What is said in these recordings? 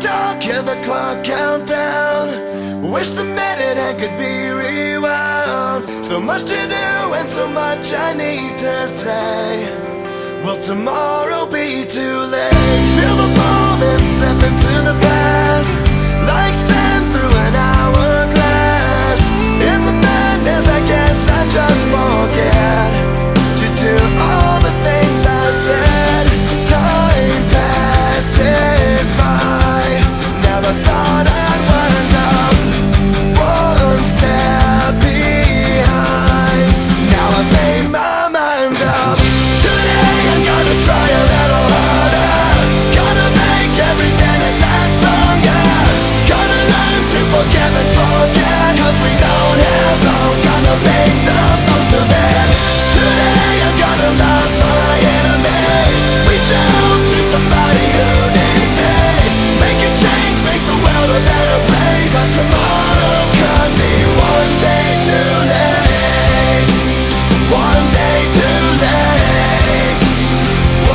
Tick-tock, hear the clock count down. Wish the minute hand could be rewound. So much to do and so much I need to say. Will tomorrow be too late? Feel the moment slip into the past, like sand through an hourglass. In the madness I guess I just forget to do all the things I said. Time passes by, never thought I'd wind up one step behind. Now I've made my mind up. Today I'm gonna try a little harder. Gonna make every minute last longer. Gonna learn to forgive and forget, 'cause we don't have long. Gonna make the most of it. Today I'm gonna love my enemies. Reach out to somebody who needs me. Make a change, make the world a better place. 'Cause tomorrow could be one day too late. One day too late.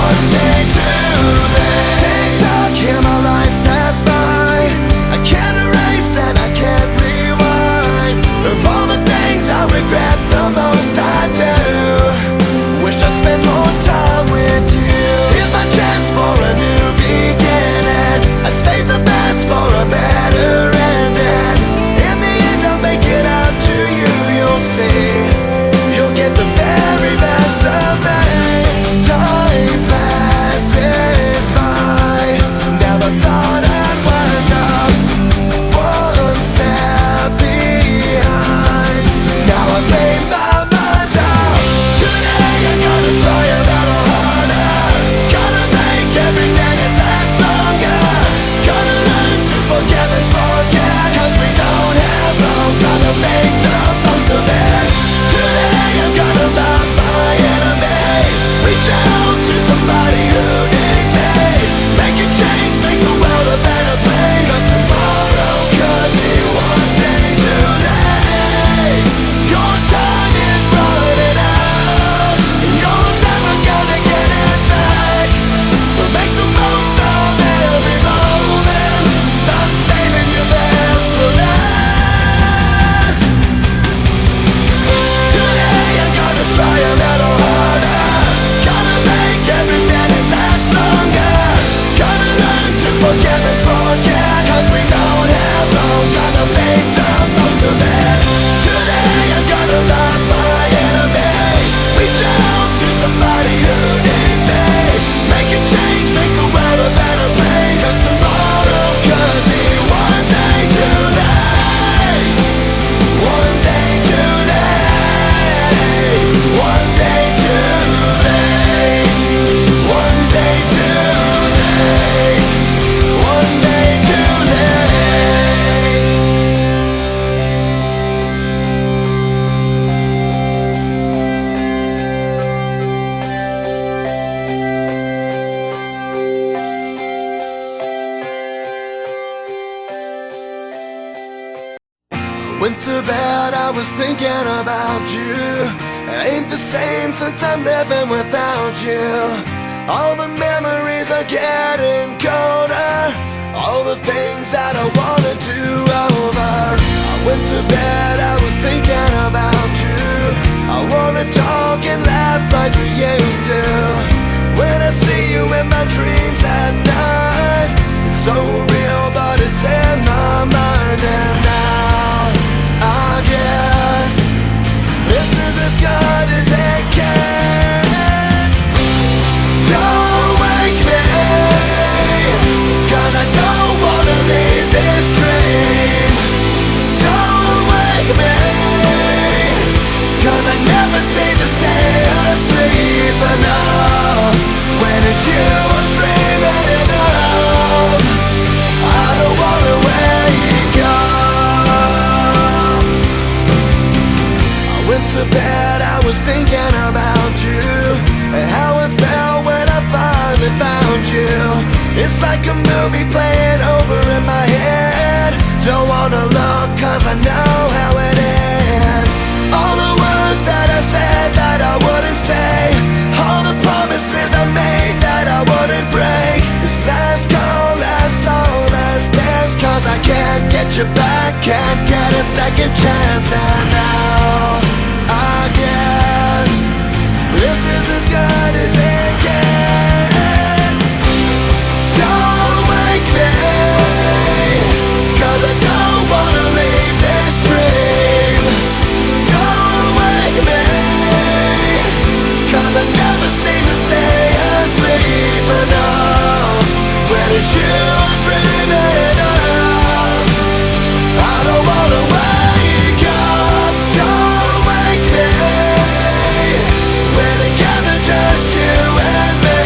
One day too late. Tick-tock, hear my life pass by. I can't erase and I can't rewind. Of all the things I regret the most, I do wish I'd spend more time with you. Here's my chance for a new beginning. I save the best for a better ending. In the end I'll make it out to you, you'll see. You'll get the very best of me. Time passes by, never thought I'd wind up one step behind. Now I've made my mind up. Today I'm gonna try a little harder. Gonna make every minute last longer. Gonna learn to forgive and forget, 'cause we don't have long. Gonna make the most of it. Today I'm gonna love my enemies. Reach out to somebody who needs me. Make a change, make the world a better place. 'Cause tomorrow could be one day too late. Your time is running out, and you're never gonna get it back. So make the most of every moment. Stop saving your best for last. Today I'm gonna try a little harder. Gonna make every minute last longer. Gonna learn to forgive and forget, 'cause we don't have long. Gonna make the most of it. Today I'm gonna love my enemies. Reach out to somebody who needs me. Make a change, make the world a better place. 'Cause tomorrow could be one day too late. One day too late. One day too late. One day too late. One day too late. Went to bed, I was thinking about you. Ain't the same since I'm living without you. All the memories are getting colder. All the things that I wanted to over. I went to bed, I was thinking about you. I wanna talk and laugh like we used to. When I see you in my dreams at night, it's so real but it's in my mind. And now I guess this is as good as it gets. Don't wake me, 'cause I don't wanna leave this dream. Don't wake me, 'cause I never seem to stay asleep enough. When it's you I'm dreaming enough, I don't wanna wake up. I went to bed, I was thinking about you, and how it felt when I finally found you. It's like a movie playing over in my head. Don't wanna look, 'cause I know how it ends. All the words that I said that I wouldn't say, all the promises I made that I wouldn't break. This last call, last song, last you back, can't get a second chance. And now I guess this is as good as it gets. Don't wake me, 'cause I don't wanna leave this dream. Don't wake me, 'cause I never seem to stay asleep enough. Where did you dream it up? I don't wanna wake up. Don't wake me. We're together, just you and me.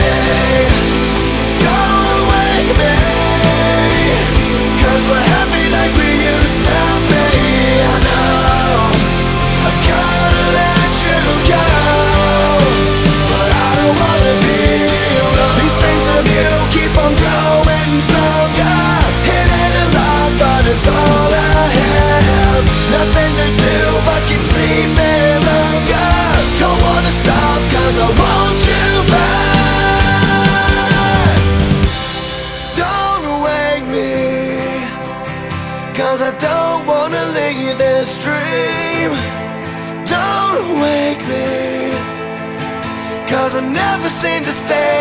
Don't wake me, 'cause we're happy like we used to be. I know I've gotta let you go, but I don't wanna be alone. These dreams of you keep on growing stronger. It ain't a lot, but it's all I have. Nothing to do but keep sleeping longer. Don't wanna stop, 'cause I want you back. Don't wake me, 'cause I don't wanna leave this dream. Don't wake me, 'cause I never seem to stay